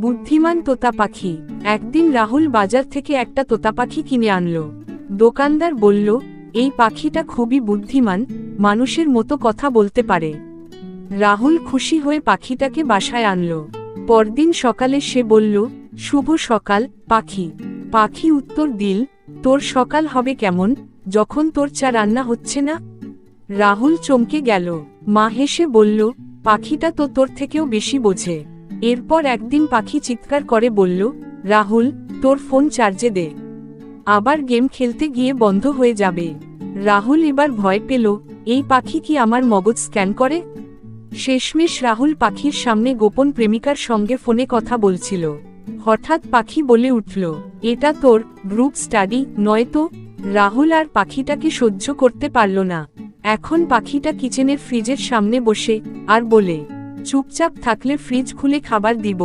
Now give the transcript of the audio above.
বুদ্ধিমান তোতা পাখি। একদিন রাহুল বাজার থেকে একটা তোতা পাখি কিনে আনলো। দোকানদার বলল, এই পাখিটা খুবই বুদ্ধিমান, মানুষের মতো কথা বলতে পারে। রাহুল খুশি হয়ে পাখিটাকে বাসায় আনলো। পরদিন সকালে সে বলল, শুভ সকাল পাখি। পাখি উত্তর দিল, তোর সকাল হবে কেমন যখন তোর চা রান্না হচ্ছে না? রাহুল চমকে গেল। মা হেসে বলল, পাখিটা তো তোর থেকেও বেশি বোঝে। এরপর একদিন পাখি চিৎকার করে বলল, রাহুল, তোর ফোন চার্জে দে, আবার গেম খেলতে গিয়ে বন্ধ হয়ে যাবে। রাহুল এবার ভয় পেল, এই পাখি কি আমার মগজ স্ক্যান করে? শেষমেশ রাহুল পাখির সামনে গোপন প্রেমিকার সঙ্গে ফোনে কথা বলছিল। হঠাৎ পাখি বলে উঠল, এটা তোর গ্রুপ স্টাডি নয় তো? রাহুল আর পাখিটাকে সহ্য করতে পারল না। এখন পাখিটা কিচেনের ফ্রিজের সামনে বসে আর বলে, চুপচাপ থাকলে ফ্রিজ খুলে খাবার দিব।